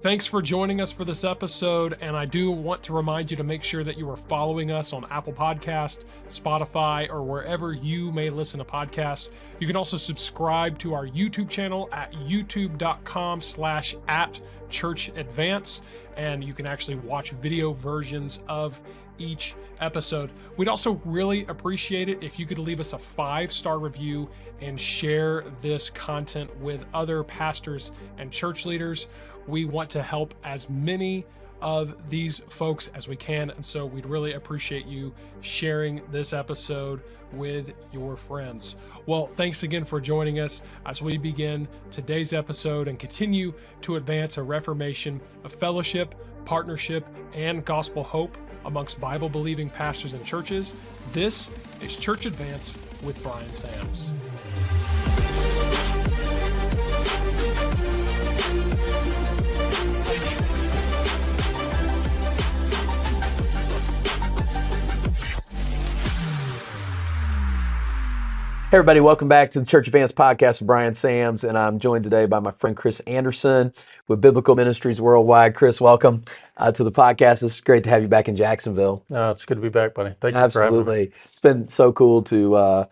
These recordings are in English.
Thanks for joining us for this episode, and I do want to remind you to make sure that you are following us on Apple Podcast, Spotify, or wherever you may listen to podcasts. You can also subscribe to our YouTube channel at youtube.com/@churchadvance, and you can actually watch video versions of each episode. We'd also really appreciate it if you could leave us a 5-star review and share this content with other pastors and church leaders. We want to help as many of these folks as we can, and so we'd really appreciate you sharing this episode with your friends. Well, thanks again for joining us as we begin today's episode and continue to advance a reformation of fellowship, partnership, and gospel hope amongst Bible-believing pastors and churches. This is Church Advance with Brian Sams. Hey everybody, welcome back to the Church Advance podcast with Brian Sams, and I'm joined today by my friend Chris Anderson with Biblical Ministries Worldwide. Chris, welcome to the podcast. It's great to have you back in Jacksonville. It's good to be back, buddy. Thank you Absolutely. for having me. It's been so cool to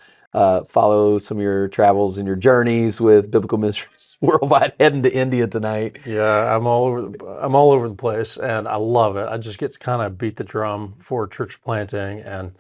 follow some of your travels and your journeys with Biblical Ministries Worldwide, heading to India tonight. Yeah, I'm all over the place, and I love it. I just get to kind of beat the drum for church planting and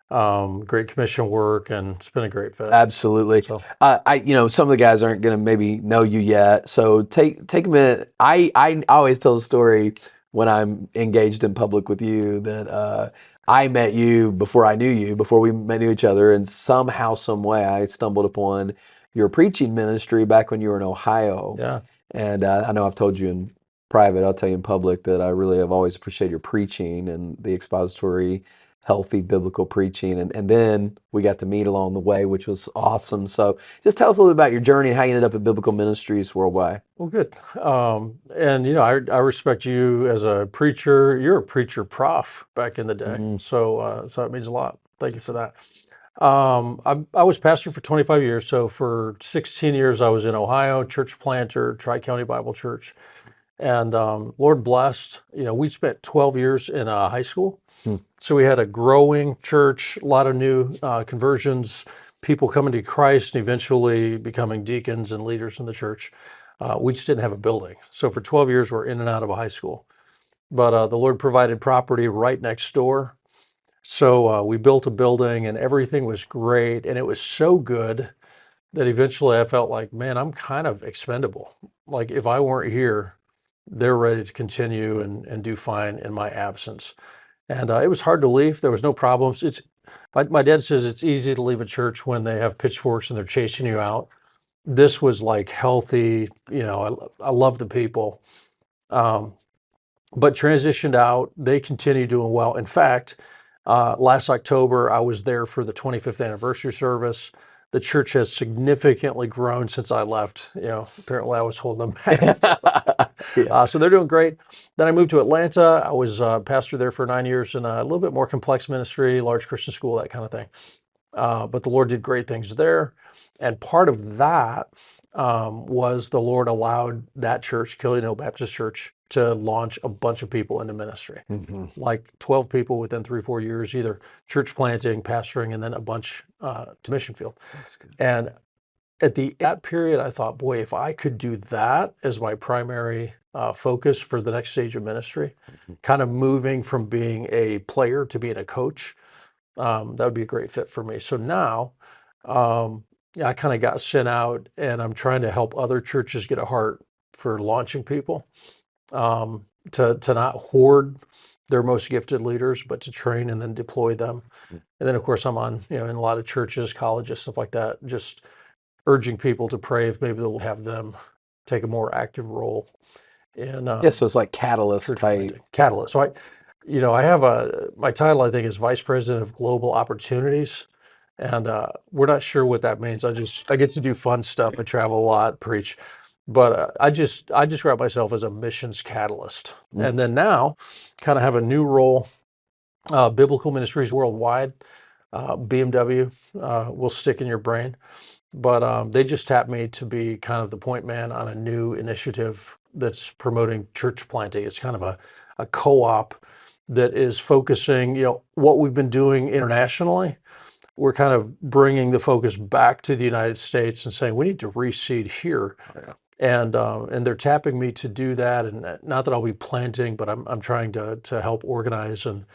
Great Commission work, and it's been a great fit. Absolutely. So, some of the guys aren't going to maybe know you yet, so take a minute. I always tell the story when I'm engaged in public with you that I met you before I knew you, before we knew each other, and somehow, some way, I stumbled upon your preaching ministry back when you were in Ohio. yeah, And I know I've told you in private, I'll tell you in public that I really have always appreciated your preaching and the expository, healthy biblical preaching. And then we got to meet along the way, which was awesome. So just tell us a little bit about your journey and how you ended up at Biblical Ministries Worldwide. well, good. I respect you as a preacher. You're a preacher prof back in the day, so it means a lot. Thank you for that. I was pastor for 25 years. So for 16 years, I was in Ohio, church planter, Tri-County Bible Church. And Lord blessed, we spent 12 years in a high school. So we had a growing church, a lot of new conversions, people coming to Christ and eventually becoming deacons and leaders in the church. We just didn't have a building. So for 12 years, we're in and out of a high school. But the Lord provided property right next door. So we built a building and everything was great. And it was so good that eventually I felt like, man, I'm kind of expendable. Like if I weren't here, they're ready to continue and do fine in my absence. And it was hard to leave. There was no problems. My dad says it's easy to leave a church when they have pitchforks and they're chasing you out. This was like healthy. I love the people. But transitioned out. They continue doing well. In fact, last October, I was there for the 25th anniversary service. The church has significantly grown since I left. Apparently I was holding them back. So they're doing great. Then I moved to Atlanta. I was pastor there for 9 years in a little bit more complex ministry, large Christian school, that kind of thing. But the Lord did great things there. And part of that was the Lord allowed that church, Killeen Hill Baptist Church, to launch a bunch of people into ministry, like 12 people within 3-4 years, either church planting, pastoring, and then a bunch to mission field. That's good. And at that period, I thought, boy, if I could do that as my primary focus for the next stage of ministry, kind of moving from being a player to being a coach, that would be a great fit for me. So now, I kind of got sent out, and I'm trying to help other churches get a heart for launching people. To not hoard their most gifted leaders, but to train and then deploy them. And then, of course, I'm on, in a lot of churches, colleges, stuff like that, just urging people to pray if maybe they'll have them take a more active role in. So it's like catalyst type. Catalyst. So I have my title, I think, is Vice President of Global Opportunities. And we're not sure what that means. I get to do fun stuff. I travel a lot, preach. But I describe myself as a missions catalyst. And then now kind of have a new role, Biblical Ministries Worldwide, BMW, will stick in your brain. but they just tapped me to be kind of the point man on a new initiative that's promoting church planting. It's kind of a co-op that is focusing, what we've been doing internationally. We're kind of bringing the focus back to the United States and saying we need to reseed here. Oh, yeah. And they're tapping me to do that. And not that I'll be planting, but I'm trying to help organize and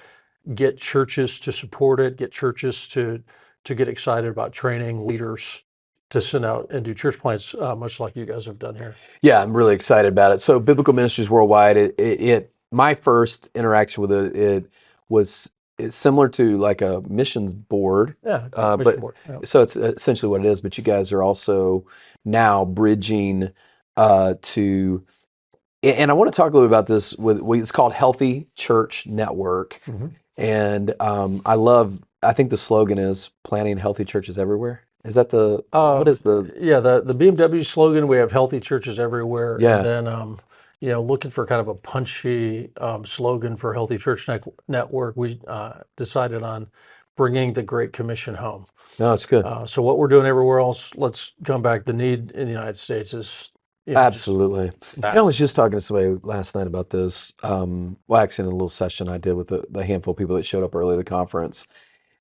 get churches to support it, get churches to get excited about training leaders to send out and do church plants, much like you guys have done here. Yeah, I'm really excited about it. So Biblical Ministries Worldwide, my first interaction with it was it's similar to like a missions board. Yeah, it's a mission board. Yeah. So it's essentially what it is. But you guys are also now bridging to, and I want to talk a little bit about this it's called Healthy Church Network. Mm-hmm. And I think the slogan is planting healthy churches everywhere. Is that what is the? Yeah, the BMW slogan, we have healthy churches everywhere. Yeah. And then, looking for kind of a punchy slogan for Healthy Church Network, we decided on bringing the Great Commission home. No, it's good. So what we're doing everywhere else, let's come back. The need in the United States is absolutely. I was just talking to somebody last night about this. Actually, in a little session I did with the handful of people that showed up early to the conference,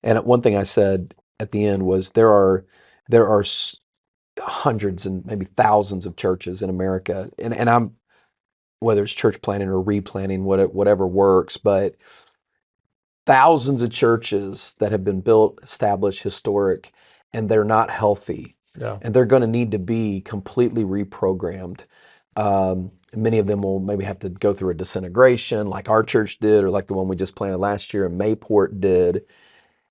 and one thing I said at the end was there are hundreds and maybe thousands of churches in America, and I'm whether it's church planting or replanting, whatever works, but thousands of churches that have been built, established, historic, and they're not healthy. Yeah. And they're going to need to be completely reprogrammed. Many of them will maybe have to go through a disintegration like our church did, or like the one we just planted last year in Mayport did.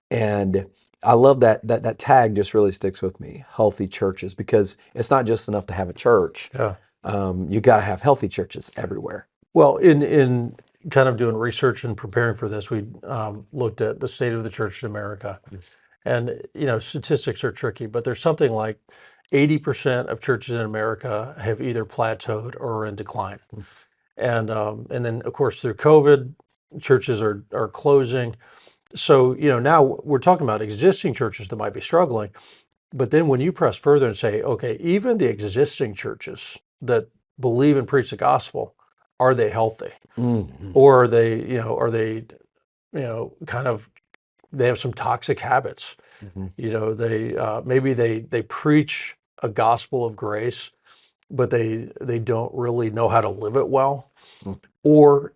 And I love that tag just really sticks with me, healthy churches, because it's not just enough to have a church. Yeah. You got to have healthy churches everywhere. Well, in kind of doing research and preparing for this, we looked at the state of the church in America. And, statistics are tricky, but there's something like 80% of churches in America have either plateaued or are in decline. And then, of course, through COVID, churches are closing. So, now we're talking about existing churches that might be struggling. But then when you press further and say, okay, even the existing churches that believe and preach the gospel, are they healthy? Mm-hmm. Or are they kind of, they have some toxic habits. Mm-hmm. They maybe they preach a gospel of grace, but they don't really know how to live it well. Mm-hmm. Or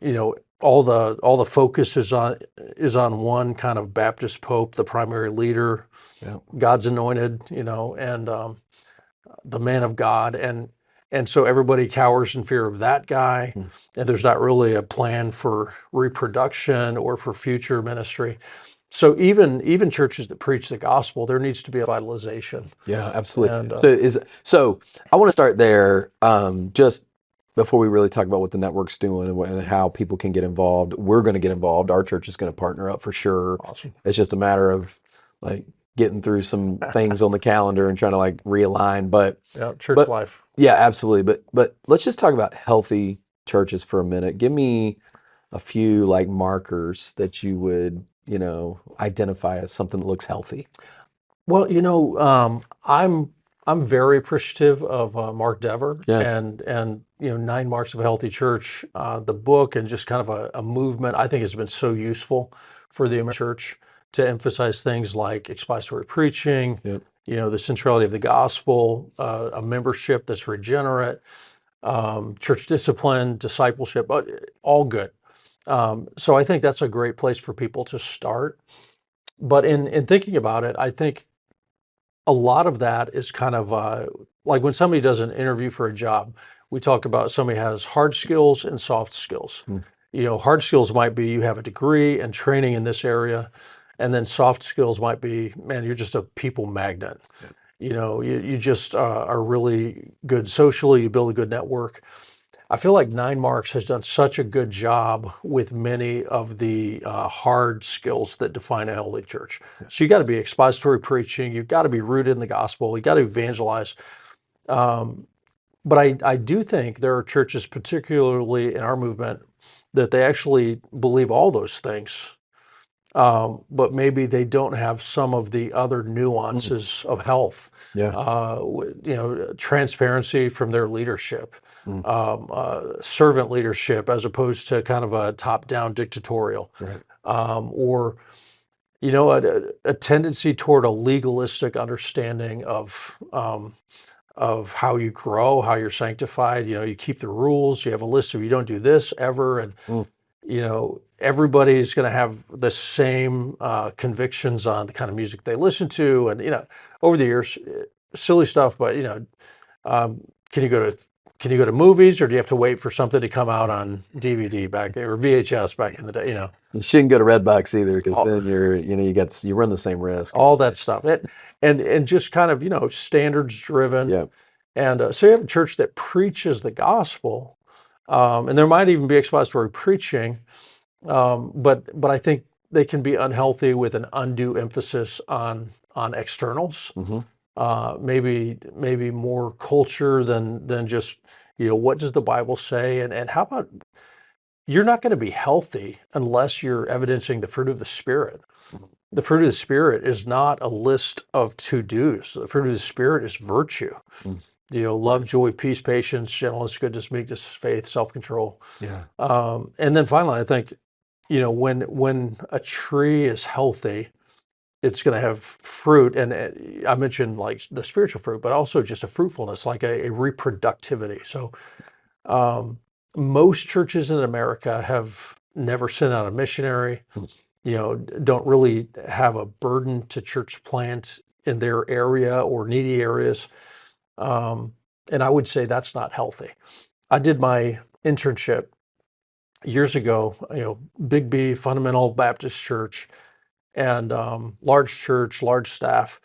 all the focus is on one kind of Baptist pope, the primary leader, Yeah. God's anointed, and the man of God, and so everybody cowers in fear of that guy, and there's not really a plan for reproduction or for future ministry. So even churches that preach the gospel, there needs to be a vitalization. Yeah, absolutely. And, so I want to start there, just before we really talk about what the network's doing and how people can get involved. We're going to get involved. Our church is going to partner up for sure. Awesome. It's just a matter of like getting through some things on the calendar and trying to like realign. But yeah, church life. Yeah, absolutely. But let's just talk about healthy churches for a minute. Give me a few like markers that you would, identify as something that looks healthy. Well, I'm very appreciative of Mark Dever and 9 Marks of a Healthy Church, the book, and just kind of a movement I think has been so useful for the American church to emphasize things like expository preaching, the centrality of the gospel, a membership that's regenerate, church discipline, discipleship, all good. So I think that's a great place for people to start. But in thinking about it, I think a lot of that is kind of like when somebody does an interview for a job, we talk about somebody has hard skills and soft skills. Hard skills might be you have a degree and training in this area, and then soft skills might be, man, you're just a people magnet. You just are really good socially, you build a good network. I feel like 9 Marks has done such a good job with many of the hard skills that define a healthy church. So you got to be expository preaching, you've got to be rooted in the gospel, you got to evangelize. But I do think there are churches, particularly in our movement, that they actually believe all those things, but maybe they don't have some of the other nuances of health. Yeah. Transparency from their leadership, Mm. servant leadership, as opposed to kind of a top-down dictatorial, Right. or a tendency toward a legalistic understanding of how you grow, how you're sanctified. You keep the rules. You have a list of you don't do this ever, and Mm. everybody's going to have the same convictions on the kind of music they listen to, and over the years, silly stuff. But can you go to movies, or do you have to wait for something to come out on DVD back or VHS back in the day? You shouldn't go to Redbox either, because All- then you run the same risk. all that stuff, and just kind of standards driven. Yeah. And so you have a church that preaches the gospel, and there might even be expository preaching, but I think they can be unhealthy with an undue emphasis on externals. Mm-hmm. Maybe more culture than just what does the Bible say, and how about you're not going to be healthy unless you're evidencing the fruit of the Spirit. The fruit of the Spirit is not a list of to-dos. The fruit of the Spirit is virtue. Mm. Love, joy, peace, patience, gentleness, goodness, meekness, faith, self-control. Yeah. And then finally, I think, when a tree is healthy, it's going to have fruit. And I mentioned like the spiritual fruit, but also just a fruitfulness, like a reproductivity. So most churches in America have never sent out a missionary, don't really have a burden to church plant in their area or needy areas. And I would say that's not healthy. I did my internship years ago, Big B, Fundamental Baptist Church, and large church, large staff,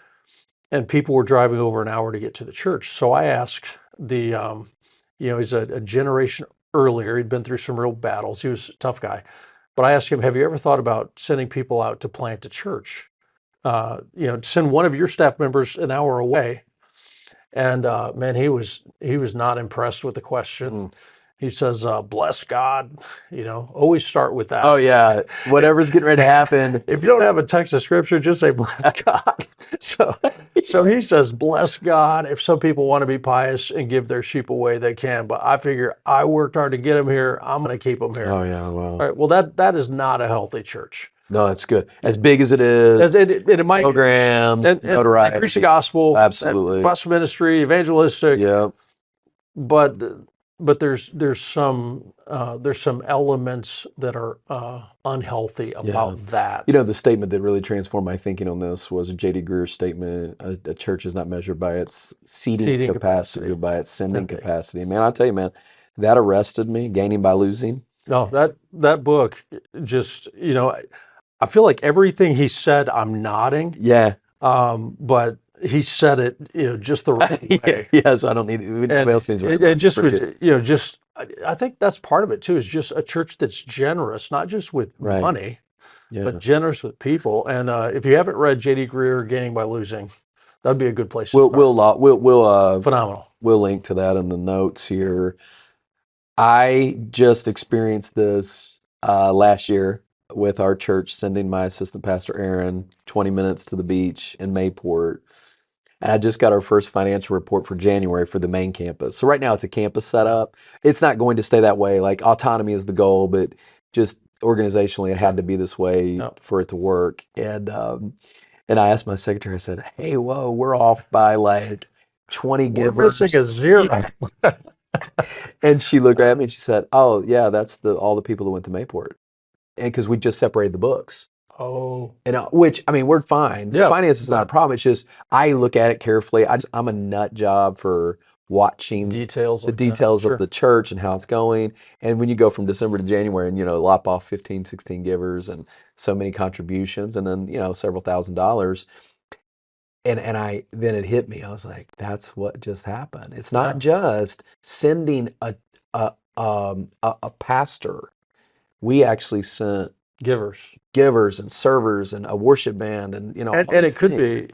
and people were driving over an hour to get to the church. So I asked he's a generation earlier, he'd been through some real battles, he was a tough guy, but I asked him, have you ever thought about sending people out to plant a church? Send one of your staff members an hour away. And man, he was not impressed with the question. Mm. He says, bless God, always start with that. Oh yeah, whatever's getting ready to happen. If you don't have a text of scripture, just say bless God. So he says, bless God. If some people want to be pious and give their sheep away, they can. But I figure I worked hard to get them here. I'm going to keep them here. Oh yeah, wow. All right. Well, that is not a healthy church. No, that's good. As big as it is, As it might programs, and notoriety. preach the gospel, Absolutely. bus ministry, evangelistic. Yeah. But there's some elements that are unhealthy about that. The statement that really transformed my thinking on this was J.D. Greer's statement: a church is not measured by its seating capacity, but by its sending capacity. Man, I'll tell you, man, that arrested me. Gaining by losing. No, that book just I feel like everything he said, I'm nodding. Yeah. But he said it just the right way. Yeah, so I don't need anybody else needs it just was I think that's part of it too, is just a church that's generous, not just with money, but generous with people. And if you haven't read J.D. Greer, Gaining by Losing, that'd be a good place to start. We'll phenomenal. We'll link to that in the notes here. I just experienced this last year with our church, sending my assistant pastor Aaron 20 minutes to the beach in Mayport. And I just got our first financial report for January for the main campus. So right now it's a campus setup. It's not going to stay that way. Like, autonomy is the goal, but just organizationally it had to be this way for it to work. And I asked my secretary, I said, hey, whoa, we're off by like 20 givers. We're missing a zero. And she looked at me and she said, oh yeah, that's all the people that went to Mayport. And because we just separated the books. Oh. And which, I mean, we're fine. Yeah. Finance is not a problem. It's just, I look at it carefully. I'm a nut job for watching the details of the church and how it's going. And when you go from December to January and, lop off 15, 16 givers and so many contributions and then, several $1,000s. And then it hit me. I was like, that's what just happened. It's not just sending a pastor. We actually sent givers and servers and a worship band and and it could be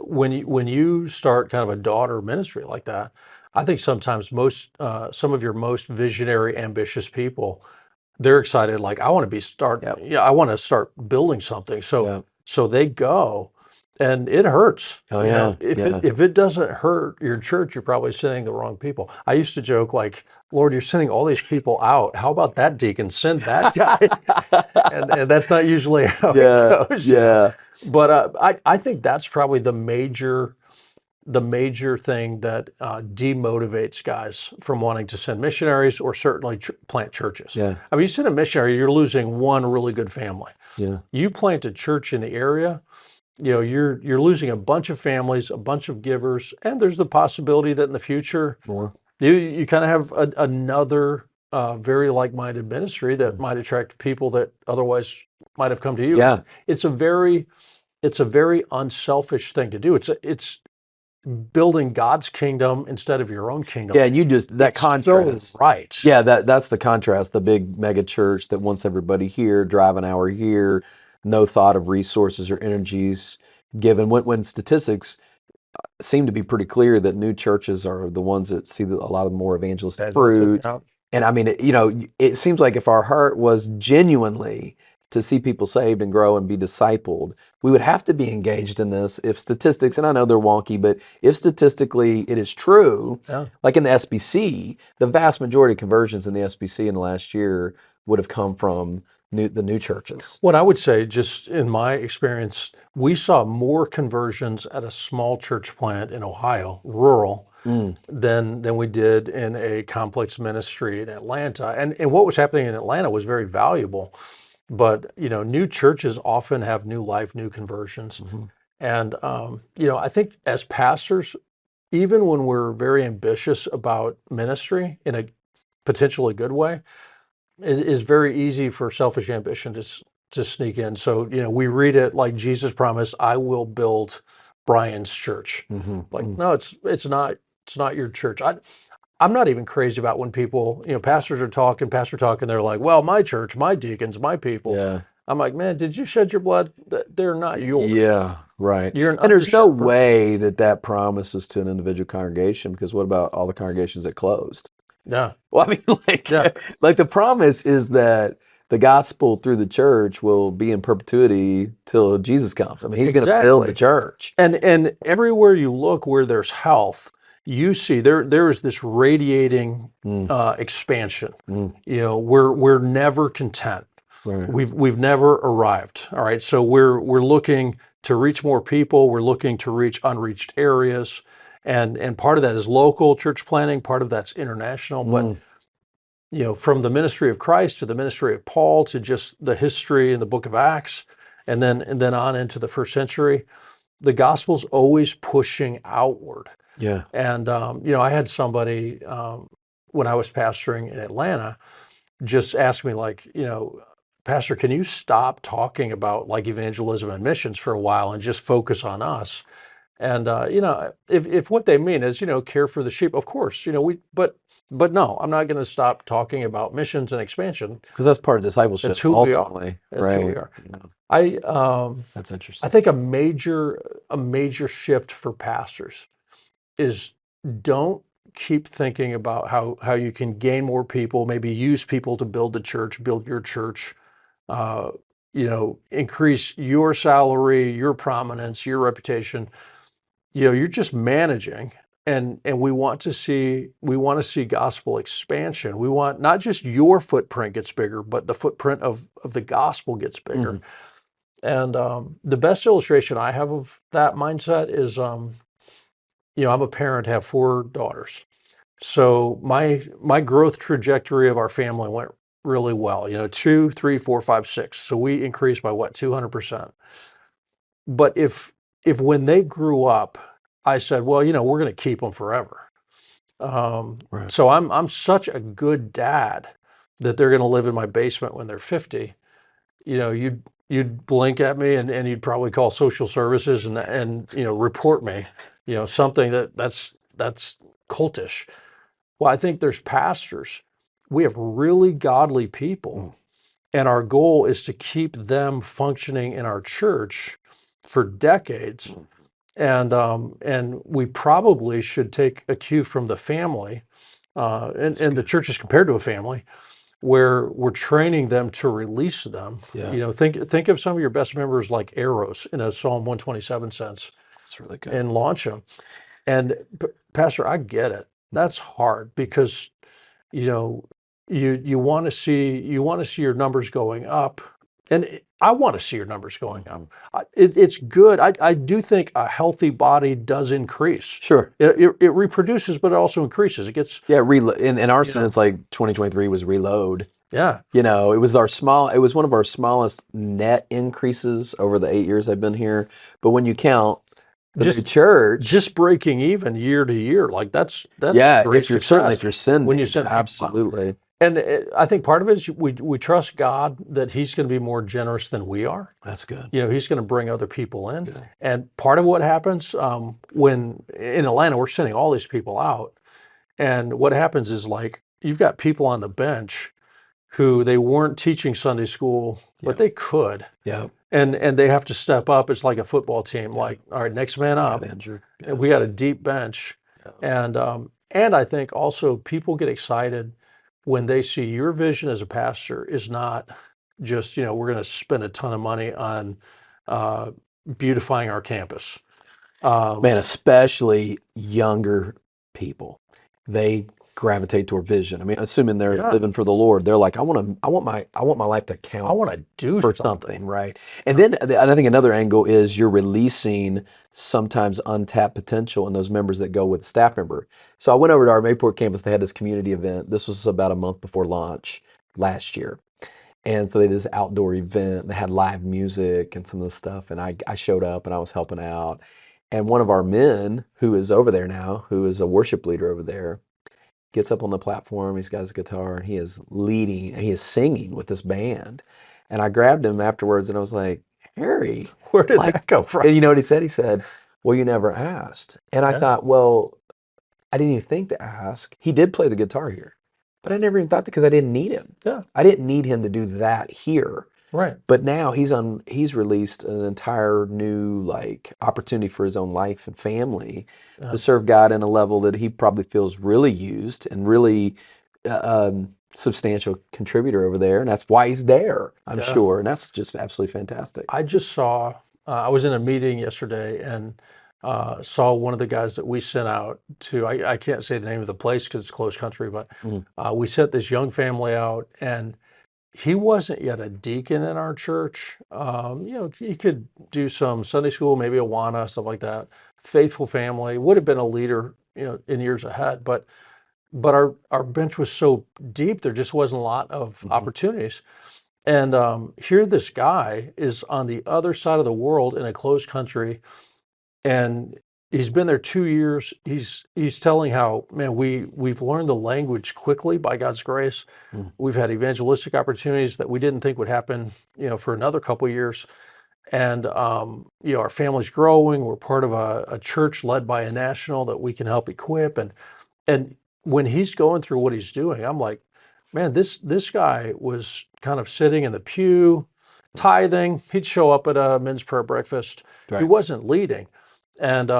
when you start kind of a daughter ministry like that, I think sometimes some of your most visionary, ambitious people they're excited. Like, I want to Yep. I want to start building something. Yep. So they go, and it hurts. Oh, yeah. If it doesn't hurt your church, you're probably sending the wrong people. I used to joke like, Lord, you're sending all these people out. How about that deacon? Send that guy. and that's not usually how it goes. Yeah. But I think that's probably the major thing that demotivates guys from wanting to send missionaries or certainly plant churches. Yeah. I mean, you send a missionary, you're losing one really good family. Yeah. You plant a church in the area, you're losing a bunch of families, a bunch of givers, and there's the possibility that in the future, More. you kind of have another very like-minded ministry that might attract people that otherwise might have come to you. Yeah. It's a very unselfish thing to do. It's building God's kingdom instead of your own kingdom. Yeah, and you just that It's contrast. so right. Yeah, that's the contrast. The big mega church that wants everybody here, drive an hour here, no thought of resources or energies given. When statistics seem to be pretty clear that new churches are the ones that see a lot of more evangelistic fruit. Yeah. And I mean, it seems like if our heart was genuinely to see people saved and grow and be discipled, we would have to be engaged in this if statistics, and I know they're wonky, but if statistically it is true, like in the SBC, the vast majority of conversions in the SBC in the last year would have come from the new churches. What I would say, just in my experience, we saw more conversions at a small church plant in Ohio, rural, than we did in a complex ministry in Atlanta. And what was happening in Atlanta was very valuable. But, new churches often have new life, new conversions. And, I think as pastors, even when we're very ambitious about ministry in a potentially good way, it is very easy for selfish ambition to sneak in. So, we read it like Jesus promised, I will build Brian's church. Like, no, it's not your church. I'm not even crazy about when people, pastors are talking, they're like, well, my church, my deacons, my people. Yeah. I'm like, man, did you shed your blood? They're not yours. Yeah, right. You're an And there's no under-shepherd. way that promises to an individual congregation, because what about all the congregations that closed? Yeah. Well, I mean, Yeah. like the promise is that the gospel through the church will be in perpetuity till Jesus comes. I mean, he's going to build the Exactly. church. And everywhere you look where there's health, you see there is this radiating expansion. We're never content. Right. We've never arrived. All right. So we're looking to reach more people. We're looking to reach unreached areas. And part of that is local church planting, part of that's international. But from the ministry of Christ to the ministry of Paul to just the history in the book of Acts, and then on into the first century, the gospel's always pushing outward. Yeah. And I had somebody when I was pastoring in Atlanta just ask me, like, Pastor, can you stop talking about like evangelism and missions for a while and just focus on us? And if what they mean is care for the sheep, of course, but no, I'm not going to stop talking about missions and expansion, Because that's part of discipleship. That's who we are. ultimately, That's right? who we are. That's I interesting. think a major shift for pastors is don't keep thinking about how you can gain more people, maybe use people to build the church, build your church, increase your salary, your prominence, your reputation. You're just managing, and we want to see gospel expansion. We want not just your footprint gets bigger, but the footprint of the gospel gets bigger. And the best illustration I have of that mindset is, I'm a parent, have 4 daughters. So my growth trajectory of our family went really well. 2, 3, 4, 5, 6. So we increased by 200%. But if when they grew up, I said, well, we're going to keep them forever. Right. So I'm such a good dad that they're going to live in my basement when they're 50. You'd blink at me and you'd probably call social services and report me, something that's cultish. Well, I think there's pastors. We have really godly people, and our goal is to keep them functioning in our church for decades. And we probably should take a cue from the family, and the church is compared to a family. where we're training them to release them. Yeah. You know, think of some of your best members like arrows in a Psalm 127 sense, That's really good. and launch them. And Pastor, I get it. That's hard because, you know, you want to see your numbers going up, and I want to see your numbers going up. It's good. I do think a healthy body does increase. Sure. It reproduces, but it also increases. It gets Yeah, in our sense, like 2023 was reload. yeah. You know, it was one of our smallest net increases over the 8 years I've been here. But when you count the church, just breaking even year to year, like that's yeah, great if you're success. certainly if you're sending, when you send people out. absolutely. And I think part of it is we trust God that He's going to be more generous than we are. That's good. You know, He's going to bring other people in. Good. And part of what happens when in Atlanta, we're sending all these people out. And what happens is, like, you've got people on the bench who they weren't teaching Sunday school, but they could. Yeah. And they have to step up. It's like a football team. Like, all right, next man up. Andrew. Yeah. And we got a deep bench. Yeah. And I think also people get excited when they see your vision as a pastor is not just, you know, we're going to spend a ton of money on beautifying our campus. Man, especially younger people, they gravitate toward vision. I mean, assuming they're living for the Lord, they're like, I want my life to count. I want to do for something, right? And then I think another angle is you're releasing sometimes untapped potential in those members that go with the staff member. So I went over to our Mayport campus. They had this community event. This was about a month before launch last year. And so they did this outdoor event. They had live music and some of the stuff. And I showed up and I was helping out. And one of our men who is over there now, who is a worship leader over there, gets up on the platform. He's got his guitar and he is leading and he is singing with this band. And I grabbed him afterwards and I was like, Harry, where did that go from? And you know what he said? He said, well, you never asked. And I thought, well, I didn't even think to ask. He did play the guitar here, but I never even thought that because I didn't need him. Yeah. I didn't need him to do that here. Right. But now he's released an entire new like opportunity for his own life and family to serve God in a level that he probably feels really used and really substantial contributor over there, and that's why he's there, I'm sure, and that's just absolutely fantastic. I just saw, I was in a meeting yesterday and saw one of the guys that we sent out to, I can't say the name of the place because it's closed country, but we sent this young family out, and he wasn't yet a deacon in our church. You know, he could do some Sunday school, maybe Awana, stuff like that. Faithful family, would have been a leader, you know, in years ahead, but our bench was so deep, there just wasn't a lot of opportunities. And here this guy is on the other side of the world in a closed country, and he's been there 2 years. He's telling how, man, we've learned the language quickly by God's grace. We've had evangelistic opportunities that we didn't think would happen, you know, for another couple of years. And you know, our family's growing. We're part of a church led by a national that we can help equip. And when he's going through what he's doing, I'm like, man, this guy was kind of sitting in the pew, tithing. He'd show up at a men's prayer breakfast. Right. He wasn't leading. And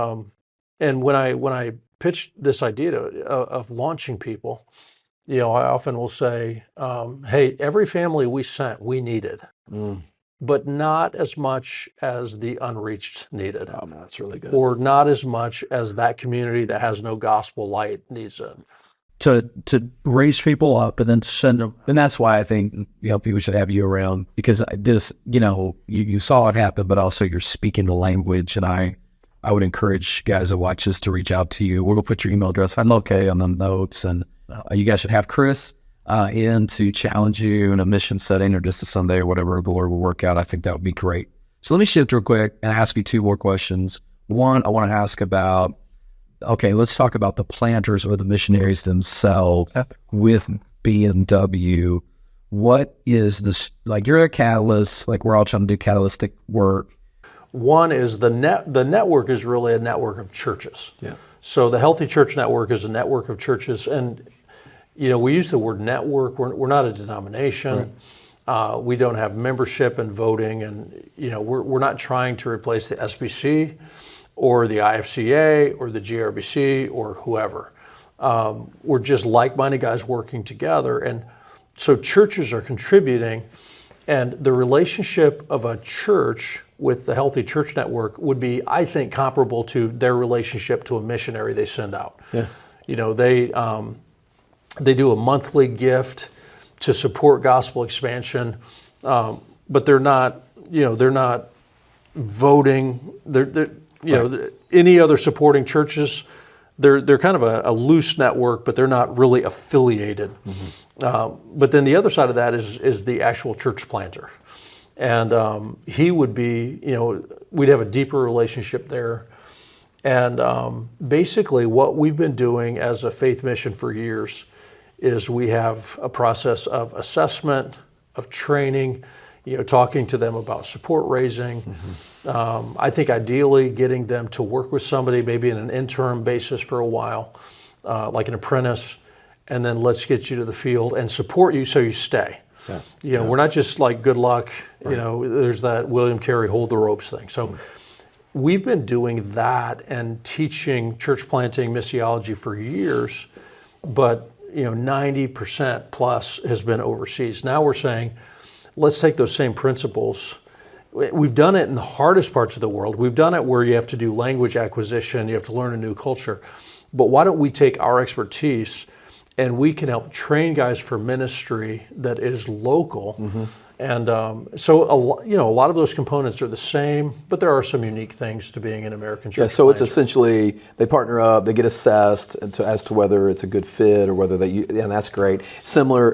when I pitched this idea of launching people, you know, I often will say, hey, every family we sent, we needed, but not as much as the unreached needed. Oh, man, that's really good. Or not as much as that community that has no gospel light needs it. To raise people up and then send them. And that's why I think, you know, people should have you around, because this, you know, you saw it happen, but also you're speaking the language. And I would encourage guys that watch this to reach out to you. We're going to put your email address, find okay on the notes. And you guys should have Chris in to challenge you in a mission setting or just a Sunday or whatever the Lord will work out. I think that would be great. So let me shift real quick and ask you two more questions. One, I want to ask about, okay, let's talk about the planters or the missionaries themselves with B&W. What is this, like, you're a catalyst, like we're all trying to do catalytic work. One is the network is really a network of churches. Yeah. So the Healthy Church Network is a network of churches. And, you know, we use the word network. We're not a denomination. Right. We don't have membership and voting. And, you know, we're not trying to replace the SBC or the IFCA or the GRBC or whoever. We're just like-minded guys working together. And, So churches are contributing, and the relationship of a church with the Healthy Church Network would be, I think, comparable to their relationship to a missionary they send out. Yeah. You know, they do a monthly gift to support gospel expansion, but they're not voting. They're any other supporting churches. They're kind of a loose network, but they're not really affiliated. But then the other side of that is the actual church planter. And he would be, we'd have a deeper relationship there. And basically what we've been doing as a faith mission for years is we have a process of assessment, of training, talking to them about support raising. I think ideally getting them to work with somebody, maybe in an interim basis for a while, like an apprentice, and then let's get you to the field and support you so you stay. We're not just like good luck, there's that William Carey hold the ropes thing. So we've been doing that and teaching church planting missiology for years, but 90% plus has been overseas. Now we're saying, let's take those same principles. We've done it in the hardest parts of the world. We've done it where you have to do language acquisition, you have to learn a new culture. But why don't we take our expertise and we can help train guys for ministry that is local. And so a lot of those components are the same, but there are some unique things to being an American church. Yeah, so it's planter. essentially they partner up, they get assessed as to whether it's a good fit or whether and that's great.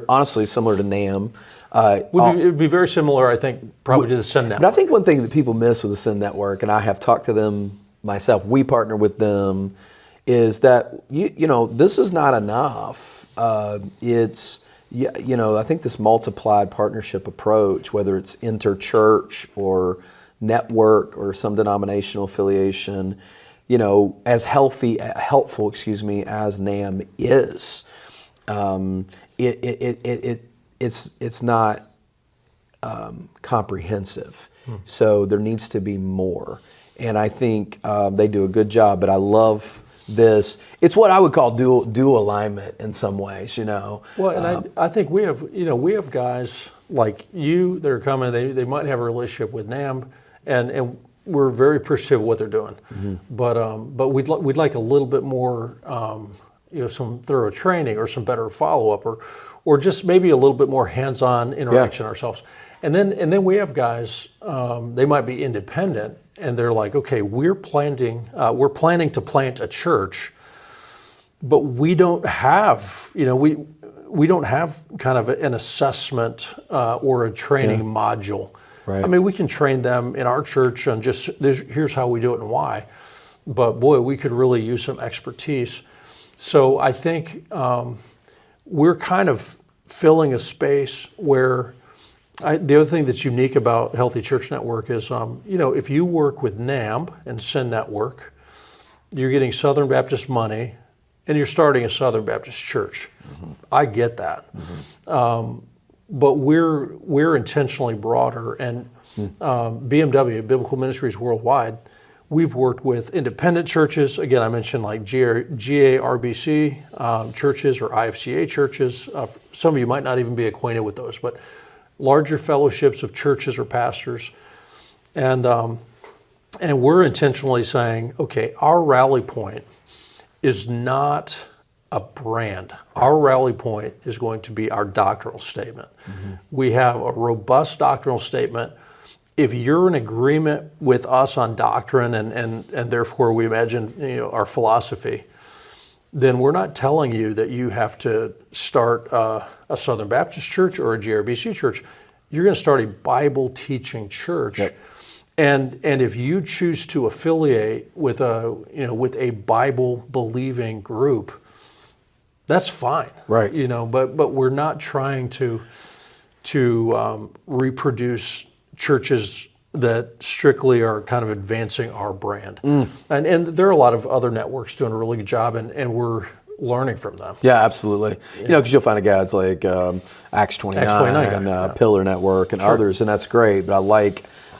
Honestly similar to NAM. It would be very similar, I think, probably to the Send Network. But I think one thing that people miss with the Send Network, and I have talked to them myself, we partner with them, is that this is not enough. I think this multiplied partnership approach, whether it's interchurch or network or some denominational affiliation, as helpful, as NAM is, it's not comprehensive. So there needs to be more, and I think they do a good job. But I love this. It's what I would call dual alignment in some ways, Well, and I think we have guys like you that are coming. They might have a relationship with NAM, and we're very appreciative of what they're doing. But we'd like a little bit more, some thorough training or some better follow up, or just maybe a little bit more hands-on interaction ourselves. And then we have guys. They might be independent. And they're like, okay, we're planning to plant a church, but we don't have, we don't have kind of an assessment or a training module. Right. I mean, we can train them in our church on just here's how we do it and why, but boy, we could really use some expertise. So I think we're kind of filling a space where. The other thing that's unique about Healthy Church Network is, if you work with NAM and Send Network, you're getting Southern Baptist money, and you're starting a Southern Baptist church. I get that, but we're intentionally broader. And BMW, Biblical Ministries Worldwide, we've worked with independent churches. Again, I mentioned like GARBC churches or IFCA churches. Some of you might not even be acquainted with those, but larger fellowships of churches or pastors, and we're intentionally saying, okay, our rally point is not a brand. Our rally point is going to be our doctrinal statement. We have a robust doctrinal statement. If you're in agreement with us on doctrine and therefore we imagine our philosophy, then we're not telling you that you have to start a Southern Baptist church or a GRBC church. You're going to start a Bible teaching church. Yep. And if you choose to affiliate with a Bible believing group, that's fine. Right. But we're not trying to reproduce churches that strictly are kind of advancing our brand. And there are a lot of other networks doing a really good job, and we're learning from them. Yeah, absolutely. Because you'll find guys like Acts 29 and Pillar Network and others, and that's great. But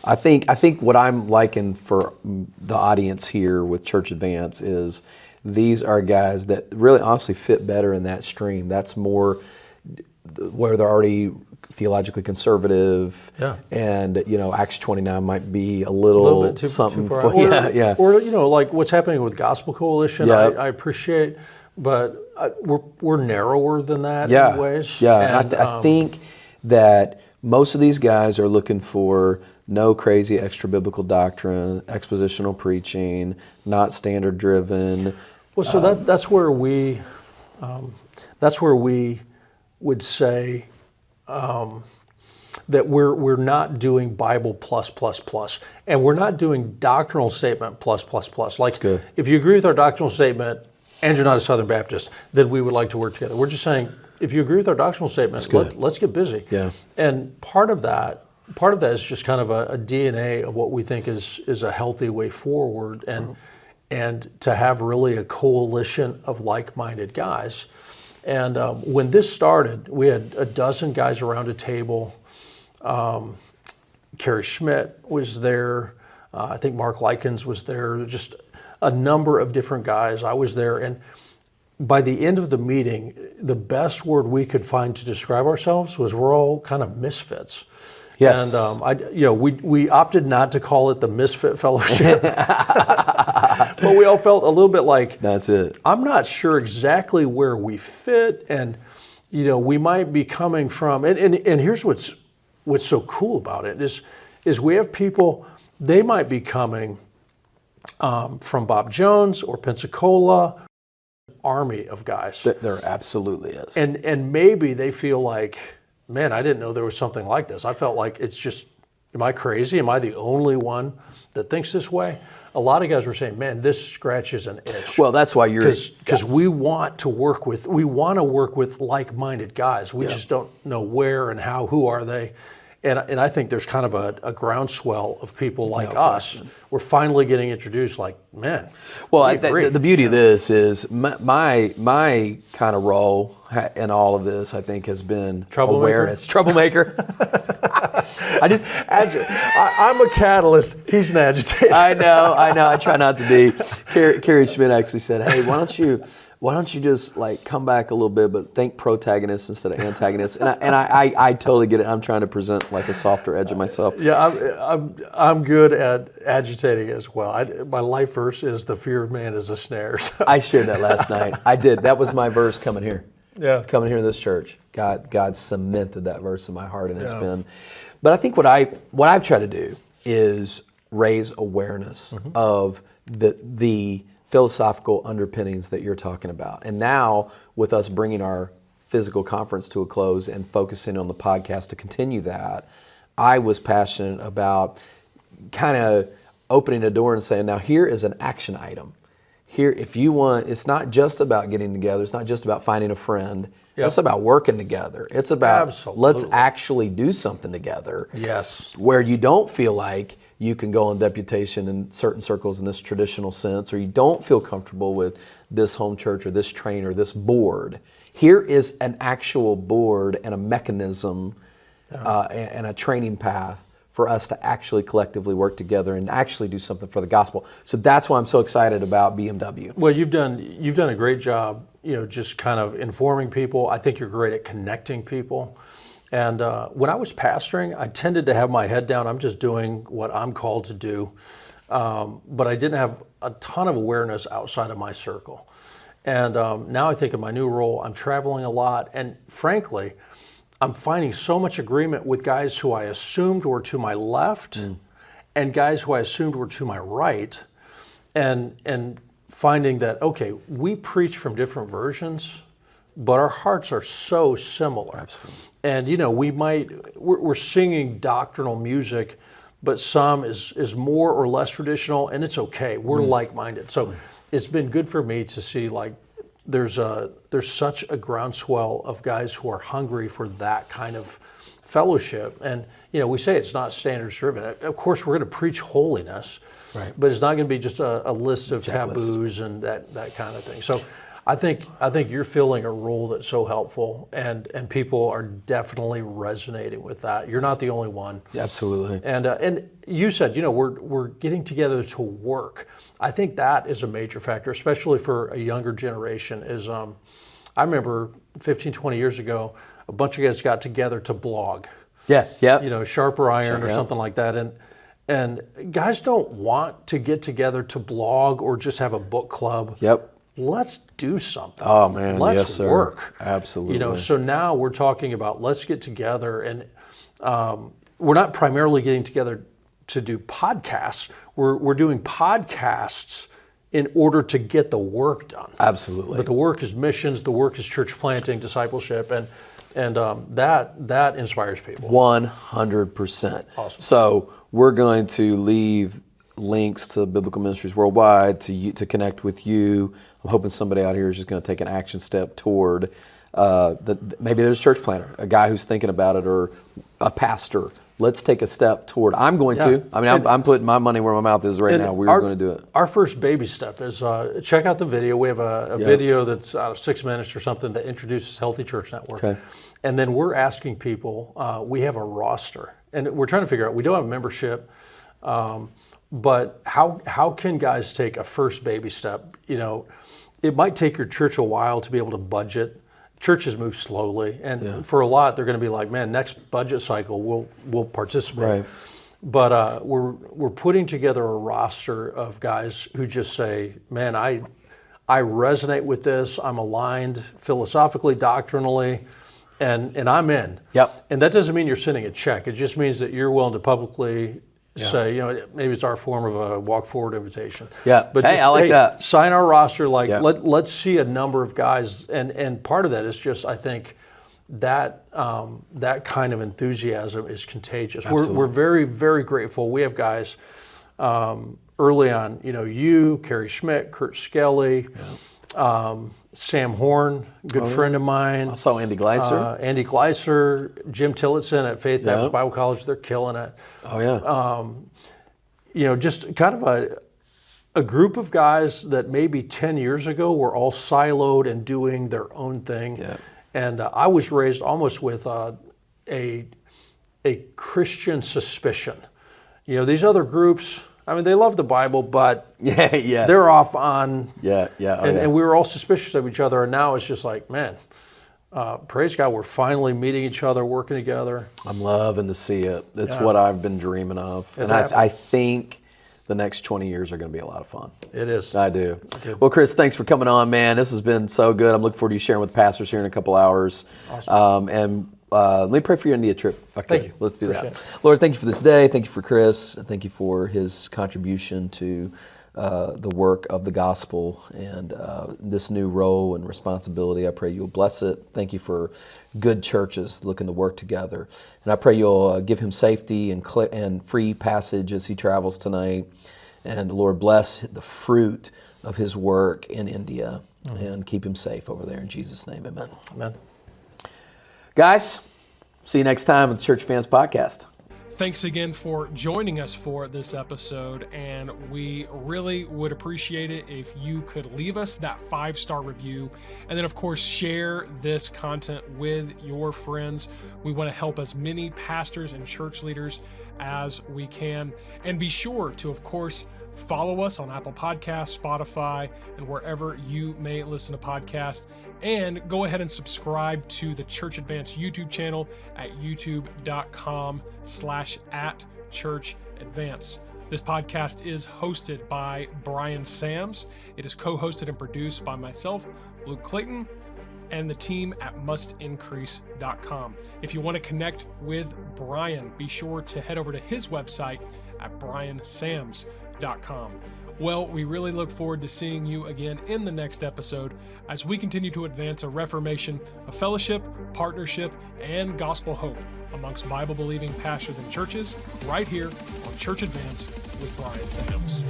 I think what I'm liking for the audience here with Church Advance is these are guys that really honestly fit better in that stream. That's more where they're already theologically conservative, Yeah. and Acts 29 might be a A little little bit too something far. for, Or, or like what's happening with Gospel Coalition, Yep. I appreciate, but we're narrower than that Yeah, in ways. yeah. And, And I think that most of these guys are looking for no crazy extra biblical doctrine, expositional preaching, not standard driven. well, so that's where we would say that we're not doing Bible plus plus plus, and we're not doing doctrinal statement plus plus plus. Like, good. if you agree with our doctrinal statement and you're not a Southern Baptist, then we would like to work together. We're just saying, if you agree with our doctrinal statement, let's get busy. Yeah. And part of that is just kind of a DNA of what we think is a healthy way forward, and to have really a coalition of like-minded guys. And when this started, we had a dozen guys around a table. Kerry Schmidt was there. I think Mark Likens was there. Just a number of different guys. I was there, and by the end of the meeting, the best word we could find to describe ourselves was we're all kind of misfits. Yes. And we opted not to call it the Misfit Fellowship, but we all felt a little bit like, That's it. I'm not sure exactly where we fit, and we might be coming from. And here's what's so cool about it is we have people, they might be coming from Bob Jones or Pensacola, army of guys, There absolutely is. and maybe they feel like, man, I didn't know there was something like this. I felt like it's just, am I crazy? Am I the only one that thinks this way? A lot of guys were saying, man, this scratches an itch. Well, that's why you're Because we want to work with like-minded guys. We just don't know where and how. Who are they? And I think there's kind of a groundswell of people like us. We're finally getting introduced. Like, man. Well, we agree. the beauty of this is my kind of role in all of this, I think, has been Troublemaker? awareness. Troublemaker. I'm a catalyst. He's an agitator. I know. I try not to be. Kerry Schmidt actually said, "Hey, why don't you just like come back a little bit, but think protagonist instead of antagonist?" And I totally get it. I'm trying to present like a softer edge of myself. Yeah, I'm good at agitating as well. My life verse is the fear of man is a snare. So. I shared that last night. I did. That was my verse coming here. Yeah. Coming here to this church. God cemented that verse in my heart, and it's been. But I think what I've tried to do is raise awareness of the philosophical underpinnings that you're talking about. And now, with us bringing our physical conference to a close and focusing on the podcast to continue that, I was passionate about kind of opening a door and saying, now here is an action item. Here, if you want, it's not just about getting together. It's not just about finding a friend. Yep. It's about working together. It's about Absolutely. let's actually do something together. Yes. Where you don't feel like you can go on deputation in certain circles in this traditional sense, or you don't feel comfortable with this home church or this train or this board. Here is an actual board and a mechanism and a training path for us to actually collectively work together and actually do something for the gospel. So that's why I'm so excited about BMW. Well, you've done a great job, just kind of informing people. I think you're great at connecting people. And when I was pastoring, I tended to have my head down. I'm just doing what I'm called to do. But I didn't have a ton of awareness outside of my circle. And now I think in my new role, I'm traveling a lot. And frankly, I'm finding so much agreement with guys who I assumed were to my left and guys who I assumed were to my right. And finding that, okay, we preach from different versions, but our hearts are so similar. Absolutely. And we're singing doctrinal music, but some is more or less traditional, and it's okay. We're like-minded. So it's been good for me to see like there's such a groundswell of guys who are hungry for that kind of fellowship. And we say it's not standards driven. Of course, we're going to preach holiness, right? But it's not going to be just a list of taboos and that kind of thing. So I think you're filling a role that's so helpful, and people are definitely resonating with that. You're not the only one. Absolutely. And you said, we're getting together to work. I think that is a major factor, especially for a younger generation. Is I remember 15, 20 years ago, a bunch of guys got together to blog. Yeah. Sharper Iron or yeah. something like that. And guys don't want to get together to blog or just have a book club. Yep. Let's do something. Oh man, let's yes, sir. work. Absolutely. So now we're talking about let's get together, and we're not primarily getting together to do podcasts. We're doing podcasts in order to get the work done. Absolutely. But the work is missions, the work is church planting, discipleship, and that inspires people. 100%. Awesome. So we're going to leave links to Biblical Ministries Worldwide to connect with you. I'm hoping somebody out here is just going to take an action step toward maybe there's a church planter, a guy who's thinking about it, or a pastor. Let's take a step toward. I'm going to. I mean, I'm putting my money where my mouth is right now. We're going to do it. Our first baby step is check out the video. We have a video that's 6 minutes or something that introduces Healthy Church Network. Okay. And then we're asking people, we have a roster. And we're trying to figure out, we don't have a membership, but how can guys take a first baby step? It might take your church a while to be able to budget. Churches move slowly, and for a lot, they're going to be like, "Man, next budget cycle, we'll participate." Right. But we're putting together a roster of guys who just say, "Man, I resonate with this. I'm aligned philosophically, doctrinally, and I'm in." Yep. And that doesn't mean you're sending a check. It just means that you're willing to publicly say, maybe it's our form of a walk forward invitation. Yeah. But I like that. Sign our roster. Let's see a number of guys, and part of that is just, I think, that kind of enthusiasm is contagious. We're very, very grateful. We have guys early on. You, Kerry Schmidt, Kurt Skelly. Sam Horn, good friend of mine. I saw Andy Gleiser. Andy Gleiser, Jim Tillotson at Faith Baptist Bible College. They're killing it. Oh yeah. Just kind of a group of guys that maybe 10 years ago were all siloed and doing their own thing. Yeah. And I was raised almost with a Christian suspicion. These other groups, I mean, they love the Bible, but they're off on. And we were all suspicious of each other, and now it's just like, man, praise God, we're finally meeting each other, working together. I'm loving to see it. It's what I've been dreaming of. It's and I think the next 20 years are going to be a lot of fun. It is. I do. Well, Chris, thanks for coming on, man. This has been so good. I'm looking forward to you sharing with pastors here in a couple hours. Awesome. Let me pray for your India trip. Okay, thank you. Let's do Appreciate that. Lord, thank you for this day. Thank you for Chris. And thank you for his contribution to the work of the gospel and this new role and responsibility. I pray you'll bless it. Thank you for good churches looking to work together. And I pray you'll give him safety and free passage as he travels tonight. And Lord, bless the fruit of his work in India and keep him safe over there. In Jesus' name, amen. Amen. Guys, see you next time on the Church Fans Podcast. Thanks again for joining us for this episode, and we really would appreciate it if you could leave us that 5-star review, and then of course share this content with your friends. We want to help as many pastors and church leaders as we can, and be sure to, of course, follow us on Apple Podcasts, Spotify, and wherever you may listen to podcasts. And go ahead and subscribe to the Church Advance YouTube channel at youtube.com/@churchadvance. This podcast is hosted by Brian Sams. It is co-hosted and produced by myself, Luke Clayton, and the team at mustincrease.com. If you want to connect with Brian, be sure to head over to his website at briansams.com. Well, we really look forward to seeing you again in the next episode as we continue to advance a reformation of fellowship, partnership, and gospel hope amongst Bible-believing pastors and churches right here on Church Advance with Brian Sams.